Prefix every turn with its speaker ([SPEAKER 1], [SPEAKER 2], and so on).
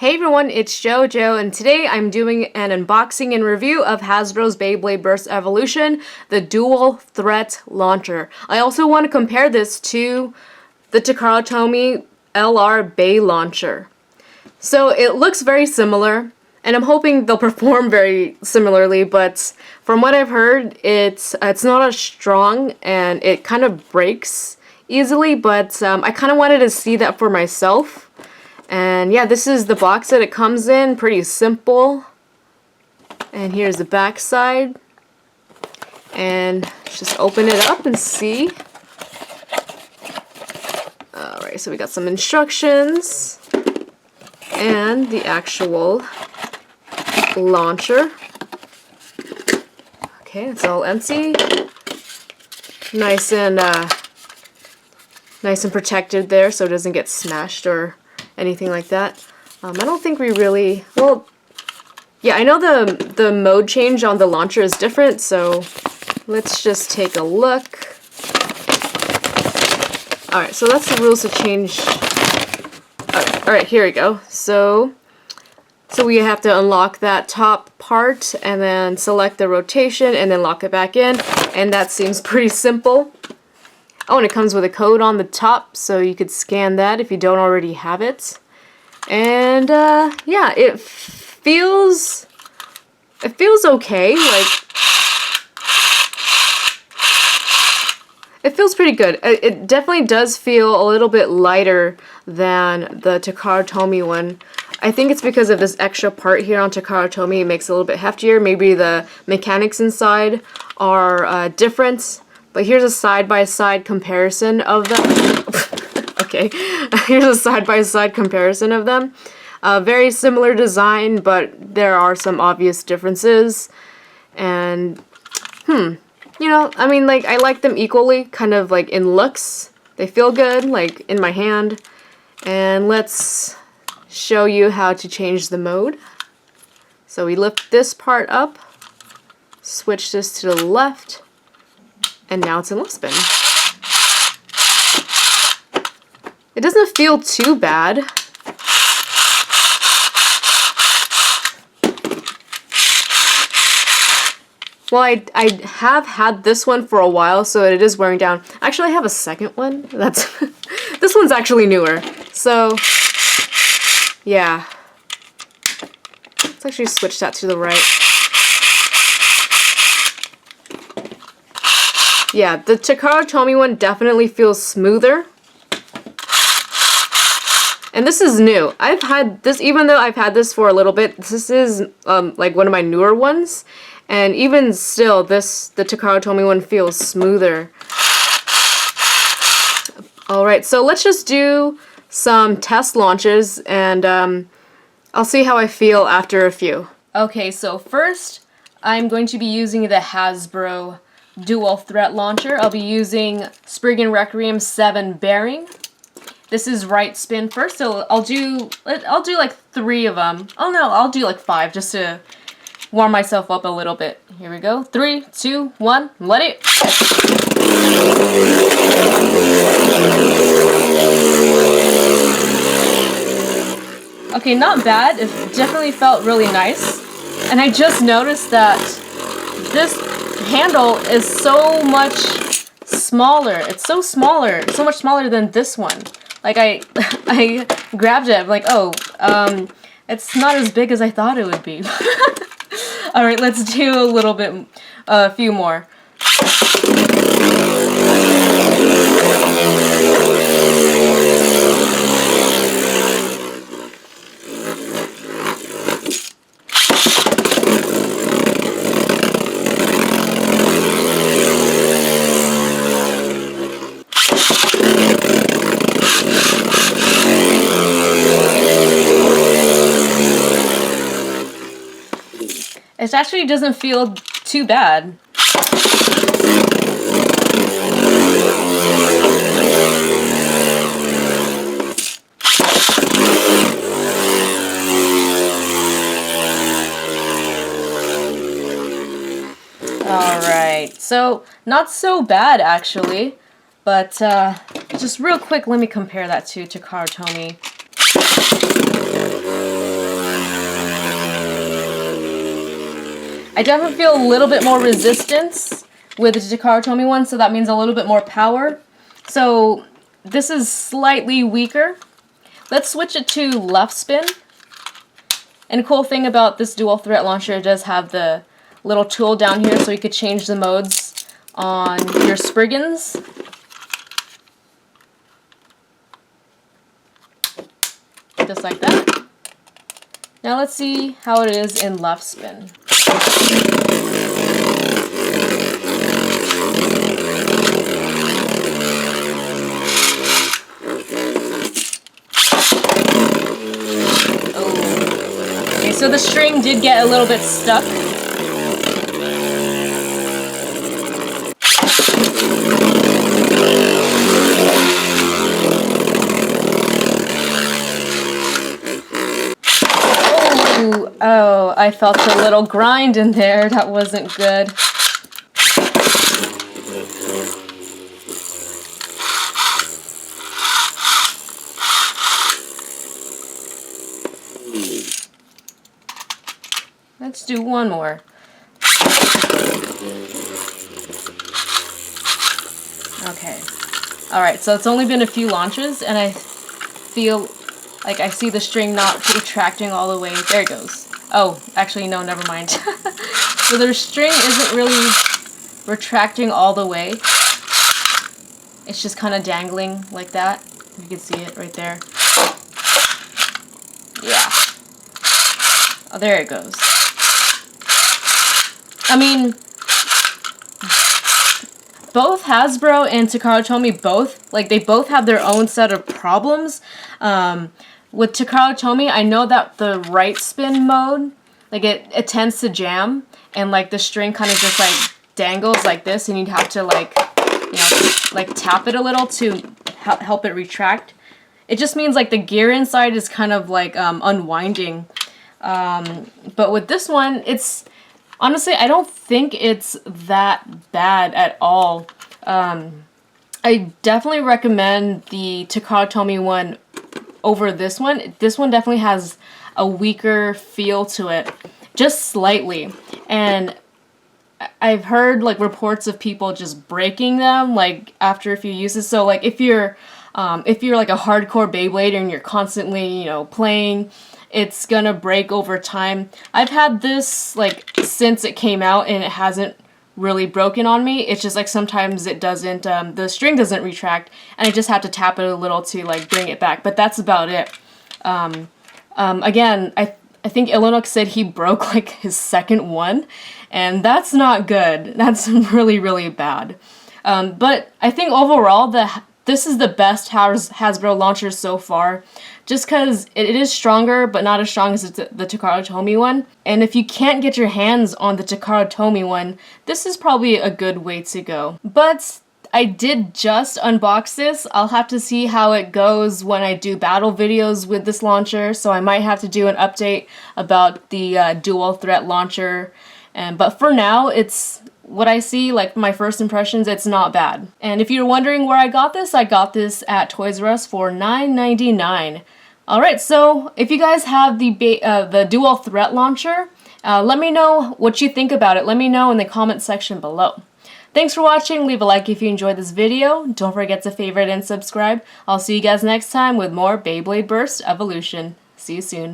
[SPEAKER 1] Hey everyone, it's JoJo, and today I'm doing an unboxing and review of Hasbro's Beyblade Burst Evolution, the Dual Threat Launcher. I also want to compare this to the Takara Tomy LR Bay Launcher. So it looks very similar, and I'm hoping they'll perform very similarly, but from what I've heard, it's not as strong, and it kind of breaks easily, but I kind of wanted to see that for myself. And yeah, this is the box that it comes in, pretty simple. And here's the back side. And just open it up and see. Alright, so we got some instructions. And the actual launcher. Okay, it's all empty. Nice and protected there so it doesn't get smashed or anything like that. I don't think we really, well, yeah, I know the mode change on the launcher is different, so let's just take a look. Alright, so that's the rules to change. Alright, here we go. So we have to unlock that top part and then select the rotation and then lock it back in, and that seems pretty simple. Oh, and it comes with a code on the top, so you could scan that if you don't already have it. And yeah, it feels okay. Like, it feels pretty good. It definitely does feel a little bit lighter than the Takara Tomy one. I think it's because of this extra part here on Takara Tomy. It makes it a little bit heftier. Maybe the mechanics inside are different. But here's a side-by-side comparison of them. Okay, here's a side-by-side comparison of them. Very similar design, but there are some obvious differences. And, you know, I mean, like, I like them equally, kind of like in looks. They feel good, like, in my hand. And let's show you how to change the mode. So we lift this part up, switch this to the left, and now it's in left spin. It doesn't feel too bad. Well, I have had this one for a while, so it is wearing down. Actually, I have a second one. That's this one's actually newer. So, yeah. Let's actually switch that to the right. Yeah, the Takara Tomy one definitely feels smoother. And this is new. I've had this, even though I've had this for a little bit, this is like one of my newer ones. And even still, the Takara Tomy one feels smoother. Alright, so let's just do some test launches, and I'll see how I feel after a few. Okay, so first, I'm going to be using the Hasbro Dual Threat Launcher. I'll be using Spriggan Requiem 7 bearing. This is right spin first, so I'll do like 3 of them. Oh no, I'll do like 5 just to warm myself up a little bit. Here we go. 3, 2, 1, let it. Okay, not bad. It definitely felt really nice. And I just noticed that this handle is so much smaller. It's so much smaller than this one. Like, I grabbed it, I'm like, oh, it's not as big as I thought it would be. Alright, let's do a little bit, a few more. It actually doesn't feel too bad. Alright, so not so bad actually, but just real quick, let me compare that to Takara Tomy. I definitely feel a little bit more resistance with the Takara Tomy one, so that means a little bit more power. So this is slightly weaker. Let's switch it to left spin. And the cool thing about this dual threat launcher, it does have the little tool down here so you could change the modes on your Spriggans. Just like that. Now let's see how it is in left spin. So the string did get a little bit stuck. Oh, I felt a little grind in there. That wasn't good. Let's do one more. Okay. Alright, so it's only been a few launches, and I feel like I see the string not retracting all the way. There it goes. Oh, actually, no, never mind. So the string isn't really retracting all the way. It's just kind of dangling like that. You can see it right there. Yeah. Oh, there it goes. I mean, both Hasbro and Takara Tomy they both have their own set of problems. With Takara Tomy, I know that the right spin mode, like it tends to jam, and like the string kind of just like dangles like this, and you'd have to like, you know, like tap it a little to help it retract. It just means like the gear inside is kind of like unwinding. But with this one, it's honestly, I don't think it's that bad at all. I definitely recommend the Takara Tomy one over this one. This one definitely has a weaker feel to it, just slightly. And I've heard like reports of people just breaking them like after a few uses. So like if you're like a hardcore Beyblader and you're constantly, you know, playing, it's gonna break over time. I've had this like since it came out and it hasn't really broken on me. It's just like sometimes it doesn't, the string doesn't retract, and I just have to tap it a little to like bring it back, but that's about it. Again, I think Ilonok said he broke like his second one, and that's not good. That's really, really bad. But I think overall this is the best Hasbro launcher so far, just because it is stronger, but not as strong as the Takara Tomy one. And if you can't get your hands on the Takara Tomy one, this is probably a good way to go. But I did just unbox this. I'll have to see how it goes when I do battle videos with this launcher, so I might have to do an update about the dual threat launcher. But for now, it's what I see, like my first impressions, it's not bad. And if you're wondering where I got this at Toys R Us for $9.99. Alright, so if you guys have the dual threat launcher, let me know what you think about it. Let me know in the comment section below. Thanks for watching. Leave a like if you enjoyed this video. Don't forget to favorite and subscribe. I'll see you guys next time with more Beyblade Burst Evolution. See you soon.